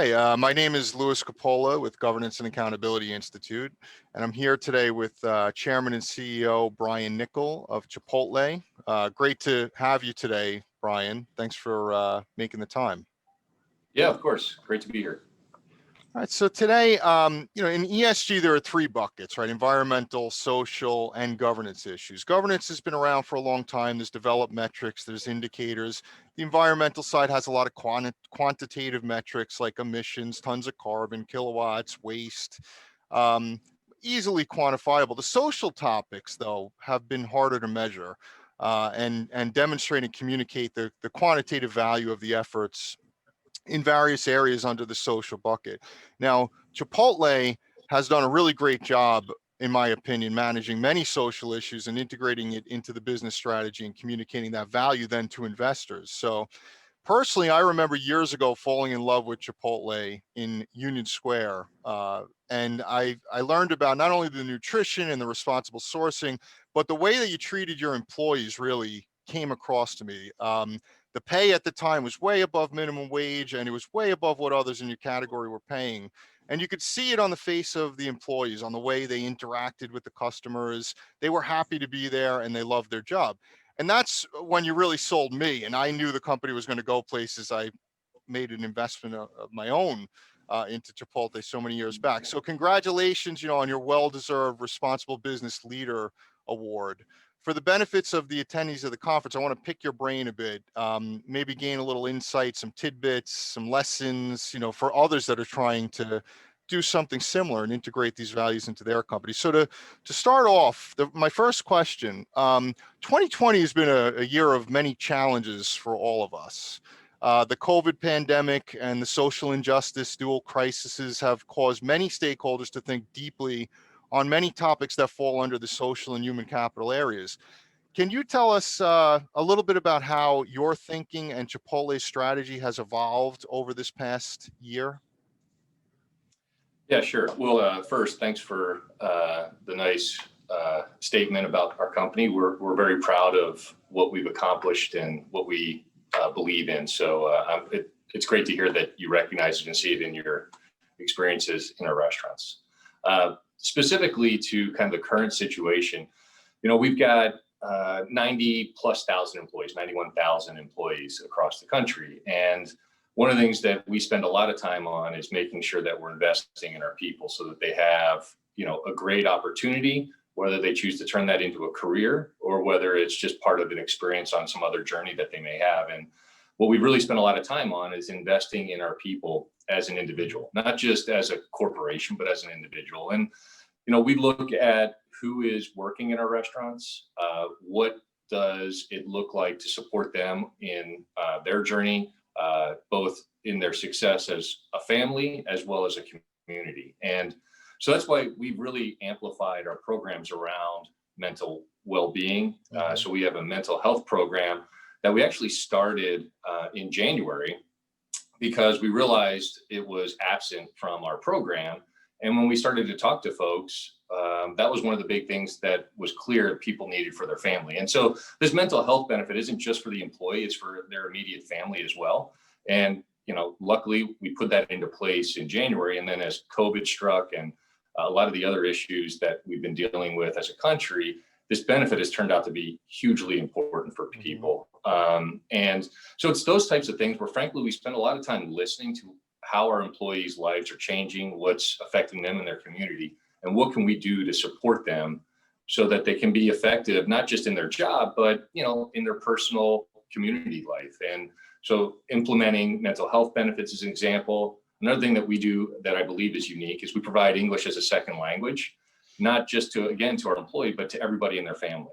Hi, my name is Louis Coppola with Governance and Accountability Institute, and I'm here today with Chairman and CEO Brian Niccol of Chipotle. Great to have you today, Brian. Thanks for making the time. Yeah, of course. Great to be here. All right, so today, in ESG, there are three buckets, right? Environmental, social, and governance issues. Governance has been around for a long time. There's developed metrics, there's indicators. The environmental side has a lot of quantitative metrics like emissions, tons of carbon, kilowatts, waste, easily quantifiable. The social topics, though, have been harder to measure and demonstrate and communicate the quantitative value of the efforts in various areas under the social bucket. Now, Chipotle has done a really great job, in my opinion, managing many social issues and integrating it into the business strategy and communicating that value then to investors. So personally, I remember years ago falling in love with Chipotle in Union Square. And I learned about not only the nutrition and the responsible sourcing, but the way that you treated your employees really came across to me. The pay at the time was way above minimum wage, and it was way above what others in your category were paying. And you could see it on the face of the employees, on the way they interacted with the customers. They were happy to be there and they loved their job. And that's when you really sold me. And I knew the company was going to go places. I made an investment of my own into Chipotle so many years back. So congratulations, on your well-deserved Responsible Business Leader Award. For the benefits of the attendees of the conference, I want to pick your brain a bit, maybe gain a little insight, some tidbits, some lessons, for others that are trying to do something similar and integrate these values into their company. So to start off, my first question, 2020 has been a year of many challenges for all of us. The COVID pandemic and the social injustice dual crises have caused many stakeholders to think deeply on many topics that fall under the social and human capital areas. Can you tell us a little bit about how your thinking and Chipotle's strategy has evolved over this past year? Yeah, sure. Well, first, thanks for the nice statement about our company. We're very proud of what we've accomplished and what we believe in. So it's great to hear that you recognize it and see it in your experiences in our restaurants. Specifically to kind of the current situation, we've got 90 plus thousand employees, 91,000 employees across the country. And one of the things that we spend a lot of time on is making sure that we're investing in our people so that they have, a great opportunity, whether they choose to turn that into a career or whether it's just part of an experience on some other journey that they may have. And what we really spend a lot of time on is investing in our people as an individual, not just as a corporation, but as an individual. And, we look at who is working in our restaurants, what does it look like to support them in their journey, both in their success as a family as well as a community. And so that's why we've really amplified our programs around mental well-being. So we have a mental health program that we actually started in January because we realized it was absent from our program. And when we started to talk to folks, that was one of the big things that was clear people needed for their family. And so this mental health benefit isn't just for the employee, it's for their immediate family as well. And, luckily we put that into place in January. And then as COVID struck and a lot of the other issues that we've been dealing with as a country, this benefit has turned out to be hugely important for people. And so it's those types of things where frankly, we spend a lot of time listening to how our employees' lives are changing, what's affecting them in their community, and what can we do to support them so that they can be effective, not just in their job, but in their personal community life. And so implementing mental health benefits is an example. Another thing that we do that I believe is unique is we provide English as a second language, not just to our employee, but to everybody in their family.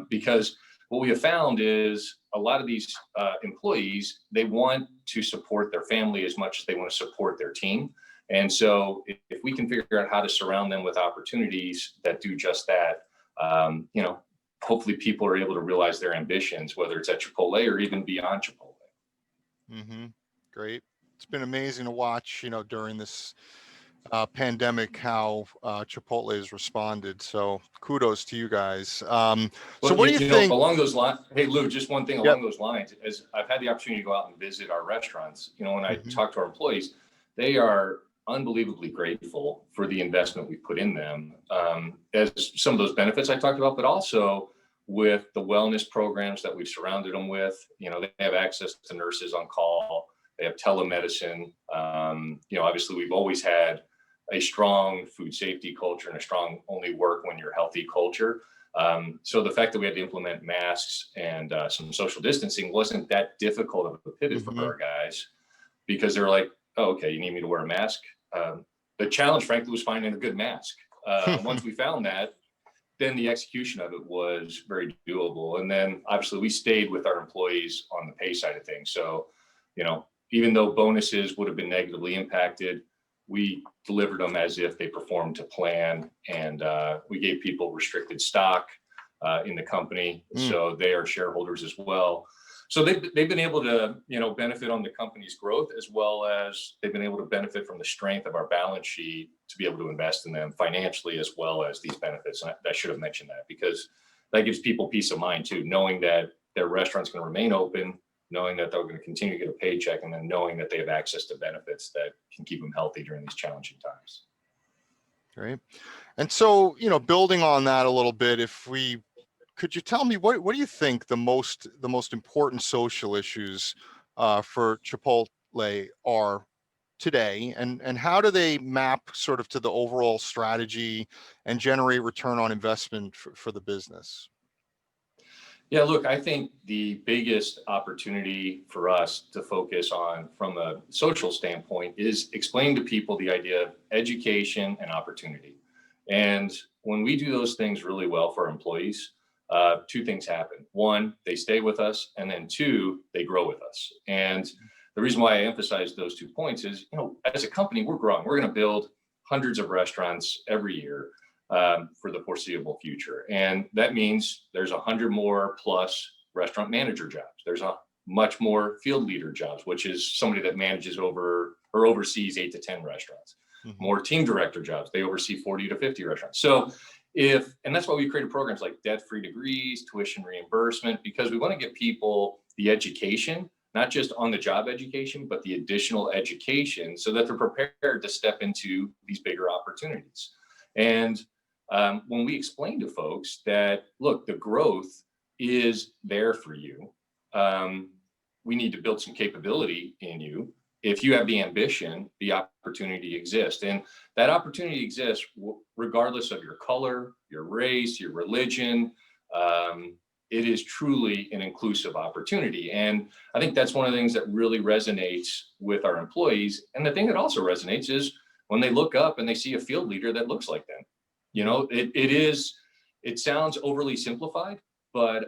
Because what we have found is a lot of these employees, they want to support their family as much as they want to support their team. And so if we can figure out how to surround them with opportunities that do just that, hopefully people are able to realize their ambitions, whether it's at Chipotle or even beyond Chipotle. Great. It's been amazing to watch, during this pandemic, how Chipotle has responded. So kudos to you guys. So what do you think? Along those lines, hey, Lou, just one thing along those lines, as I've had the opportunity to go out and visit our restaurants, when I talk to our employees, they are unbelievably grateful for the investment we put in them, as some of those benefits I talked about, but also with the wellness programs that we've surrounded them with. They have access to nurses on call. They have telemedicine. Obviously, we've always had a strong food safety culture and a strong only work when you're healthy culture. So the fact that we had to implement masks and some social distancing wasn't that difficult of a pivot for our guys, because they're like, oh, okay, you need me to wear a mask? The challenge, frankly, was finding a good mask. Once we found that, then the execution of it was very doable. And then obviously we stayed with our employees on the pay side of things. So, even though bonuses would have been negatively impacted, we delivered them as if they performed to plan. And we gave people restricted stock in the company. So they are shareholders as well. So they've been able to, benefit on the company's growth, as well as they've been able to benefit from the strength of our balance sheet to be able to invest in them financially, as well as these benefits. And I should have mentioned that, because that gives people peace of mind too, knowing that their restaurant's going to remain open, knowing that they're going to continue to get a paycheck, and then knowing that they have access to benefits that can keep them healthy during these challenging times. Right. And so, building on that a little bit, could you tell me what do you think the most important social issues for Chipotle are today, and how do they map sort of to the overall strategy and generate return on investment for the business? Yeah, look, I think the biggest opportunity for us to focus on from a social standpoint is explain to people the idea of education and opportunity. And when we do those things really well for our employees, two things happen. One, they stay with us, and then two, they grow with us. And the reason why I emphasize those 2 points is, as a company, we're growing. We're going to build hundreds of restaurants every year for the foreseeable future. And that means there's 100 more plus restaurant manager jobs. There's a much more field leader jobs, which is somebody that manages over or oversees 8 to 10 restaurants. More team director jobs. They oversee 40 to 50 restaurants. So and that's why we created programs like debt-free degrees, tuition reimbursement, because we want to get people the education, not just on the job education, but the additional education, so that they're prepared to step into these bigger opportunities. And when we explain to folks that, look, the growth is there for you, we need to build some capability in you. If you have the ambition, the opportunity exists. And that opportunity exists regardless of your color, your race, your religion. It is truly an inclusive opportunity. And I think that's one of the things that really resonates with our employees. And the thing that also resonates is when they look up and they see a field leader that looks like them. It sounds overly simplified, but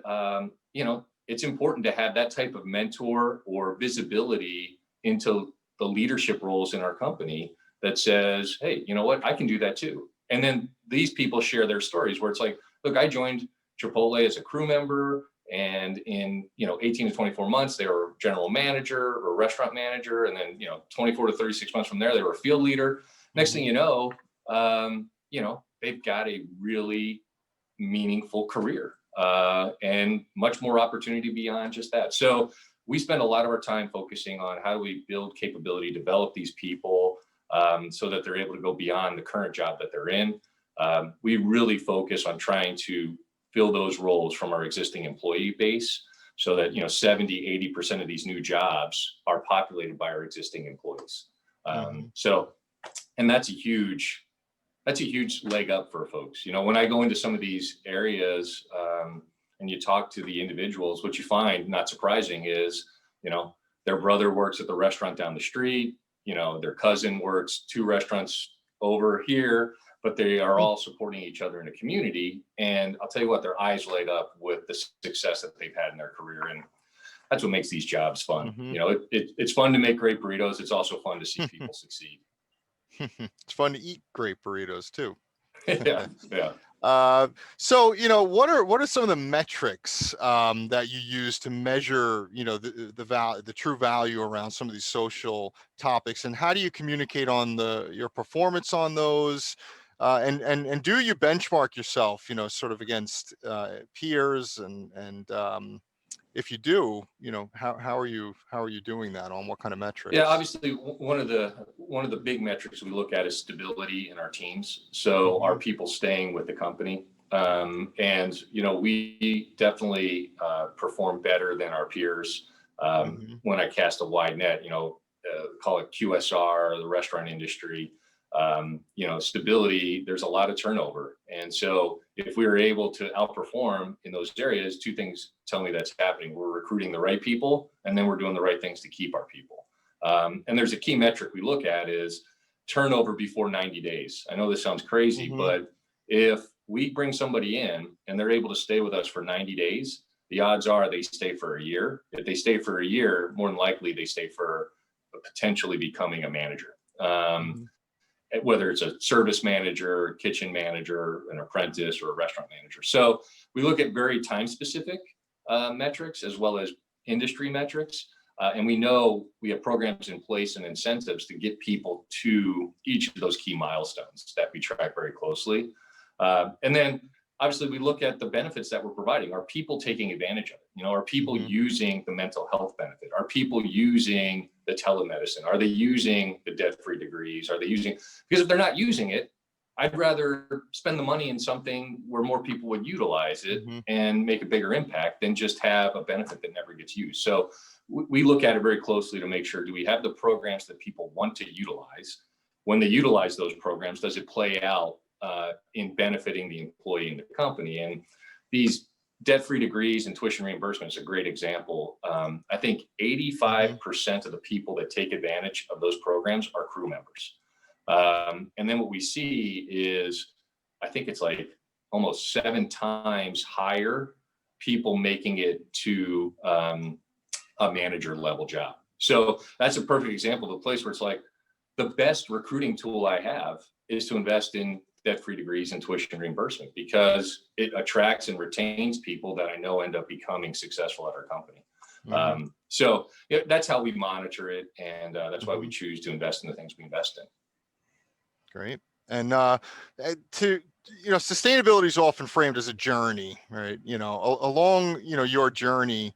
it's important to have that type of mentor or visibility into the leadership roles in our company that says, hey, you know what, I can do that too. And then these people share their stories where it's like, look, I joined Chipotle as a crew member, and in 18 to 24 months they were general manager or restaurant manager, and then 24 to 36 months from there they were a field leader. Next thing you know, they've got a really meaningful career and much more opportunity beyond just that. So we spend a lot of our time focusing on how do we build capability, develop these people so that they're able to go beyond the current job that they're in. We really focus on trying to fill those roles from our existing employee base, so that 70, 80% of these new jobs are populated by our existing employees. And that's a huge leg up for folks. When I go into some of these areas and you talk to the individuals, what you find, not surprising, is their brother works at the restaurant down the street, their cousin works 2 restaurants over here, but they are all supporting each other in a community. And I'll tell you what, their eyes light up with the success that they've had in their career. And that's what makes these jobs fun. It's fun to make great burritos. It's also fun to see people succeed. It's fun to eat great burritos too. Yeah. So, what are some of the metrics that you use to measure, the true value around some of these social topics, and how do you communicate on your performance on those? And do you benchmark yourself, sort of against peers and if you do, how are you doing that, on what kind of Yeah, metrics? obviously, one of the big metrics we look at is stability in our teams. So are Hmm. people staying with the company? And we definitely perform better than our peers. Hmm. When I cast a wide net, call it QSR, the restaurant industry. Stability. There's a lot of turnover, and so if we were able to outperform in those areas, two things tell me that's happening. We're recruiting the right people, and then we're doing the right things to keep our people. And there's a key metric we look at is turnover before 90 days. I know this sounds crazy, Hmm. but if we bring somebody in and they're able to stay with us for 90 days, the odds are they stay for a year. If they stay for a year, more than likely they stay for potentially becoming a manager. Hmm. Whether it's a service manager, kitchen manager, an apprentice, or a restaurant manager. So we look at very time specific metrics as well as industry metrics. And we know we have programs in place and incentives to get people to each of those key milestones that we track very closely. And then obviously we look at the benefits that we're providing. Are people taking advantage of it? Are people Hmm. using the mental health benefit? Are people using the telemedicine? Are they using the debt-free degrees? Are they using, because if they're not using it, I'd rather spend the money in something where more people would utilize it Hmm. and make a bigger impact than just have a benefit that never gets used. So we look at it very closely to make sure, do we have the programs that people want to utilize? When they utilize those programs, does it play out in benefiting the employee and the company? And these debt-free degrees and tuition reimbursement is a great example. I think Hmm. 85% of the people that take advantage of those programs are crew members. And then what we see is, I think it's like almost 7 times higher people making it to a manager level job. So that's a perfect example of a place where it's like, the best recruiting tool I have is to invest in debt-free degrees and tuition reimbursement, because it attracts and retains people that I know end up becoming successful at our company. Hmm. So that's how we monitor it, and that's why we Hmm. choose to invest in the things we invest in. Great. And to sustainability is often framed as a journey, right? Along your journey,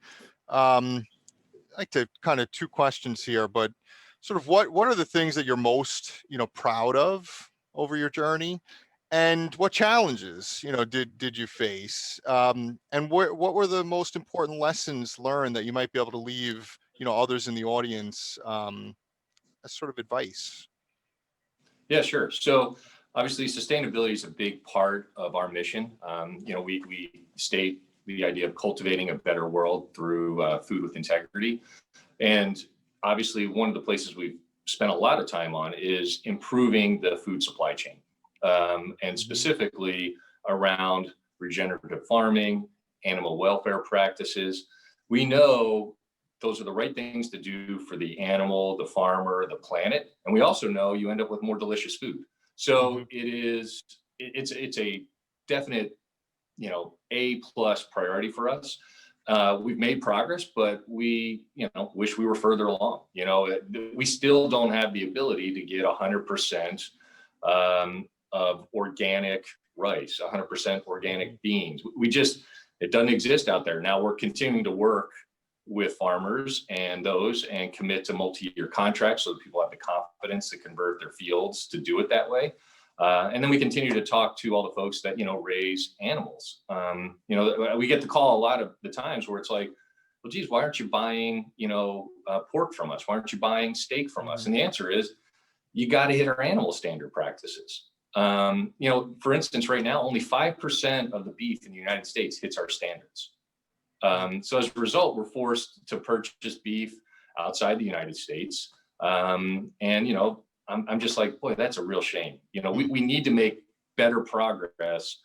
um, I'd like to kind of two questions here, but sort of what are the things that you're most proud of over your journey, and what challenges did you face, and what were the most important lessons learned that you might be able to leave others in the audience, as sort of advice? Yeah, sure. So obviously, sustainability is a big part of our mission. We state the idea of cultivating a better world through food with integrity. And obviously, one of the places we've spent a lot of time on is improving the food supply chain, and Hmm. specifically around regenerative farming, animal welfare practices. We know those are the right things to do for the animal, the farmer, the planet, and we also know you end up with more delicious food. Hmm. So it's a definite A+ priority for us. We've made progress, but we wish we were further along. We still don't have the ability to get 100% of organic rice, 100% Hmm. organic beans. It doesn't exist out there. Now we're continuing to work with farmers and commit to multi-year contracts so that people have the confidence to convert their fields to do it that way. And then we continue to talk to all the folks that raise animals. We get the call a lot of the times where it's like, well, geez, why aren't you buying pork from us? Why aren't you buying steak from us? Hmm. And the answer is, you got to hit our animal standard practices. For instance, right now, only 5% of the beef in the United States hits our standards. So as a result, we're forced to purchase beef outside the United States. I'm just like, boy, that's a real shame. We need to make better progress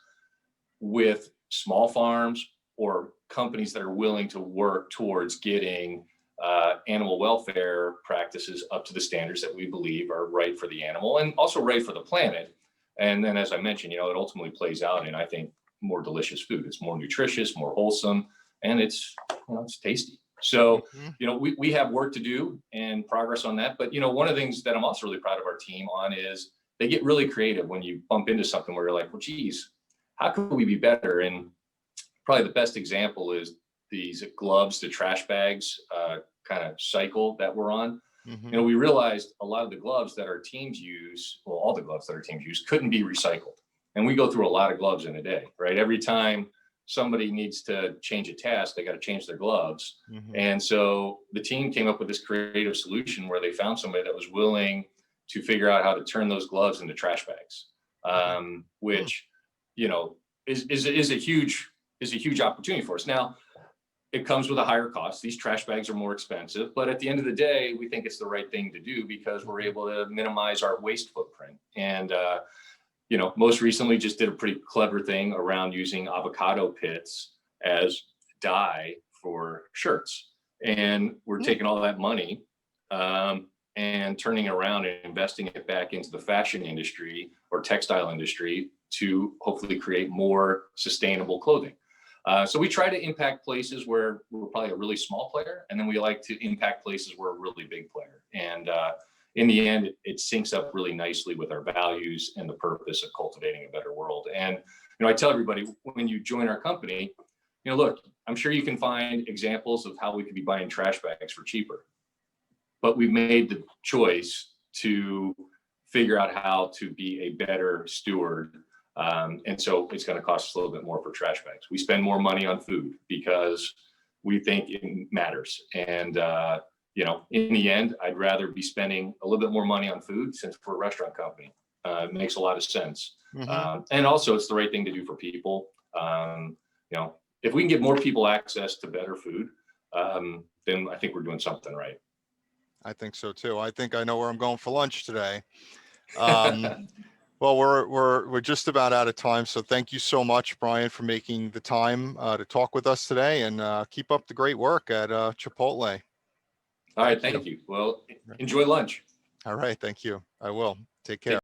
with small farms or companies that are willing to work towards getting animal welfare practices up to the standards that we believe are right for the animal and also right for the planet. And then, as I mentioned, it ultimately plays out in, I think, more delicious food. It's more nutritious, more wholesome, and it's tasty. So, Hmm. we have work to do and progress on that. But, one of the things that I'm also really proud of our team on is they get really creative when you bump into something where you're like, well, geez, how can we be better? And probably the best example is these gloves to trash bags kind of cycle that we're on, Mhm. we realized a lot of the gloves that our teams use, well, all the gloves that our teams use couldn't be recycled. And we go through a lot of gloves in a day, right? Every time somebody needs to change a task, they got to change their gloves. Mhm. And so the team came up with this creative solution where they found somebody that was willing to figure out how to turn those gloves into trash bags, which, is a huge opportunity for us. Now, it comes with a higher cost. These trash bags are more expensive, but at the end of the day, we think it's the right thing to do because we're able to minimize our waste footprint. And, most recently just did a pretty clever thing around using avocado pits as dye for shirts. And we're taking all that money and turning it around and investing it back into the fashion industry or textile industry to hopefully create more sustainable clothing. So we try to impact places where we're probably a really small player, and then we like to impact places where we're a really big player. And in the end, it syncs up really nicely with our values and the purpose of cultivating a better world. And I tell everybody when you join our company, look, I'm sure you can find examples of how we could be buying trash bags for cheaper, but we've made the choice to figure out how to be a better steward. And so it's going to cost us a little bit more for trash bags. We spend more money on food because we think it matters. And, in the end, I'd rather be spending a little bit more money on food since we're a restaurant company. It makes a lot of sense. Mhm. And also it's the right thing to do for people. If we can give more people access to better food, then I think we're doing something right. I think so too. I think I know where I'm going for lunch today. Um, Well, we're just about out of time, so thank you so much, Brian, for making the time to talk with us today, and keep up the great work at Chipotle. All right, Thank you. thank you. Well, enjoy lunch. All right, thank you. I will. Take care.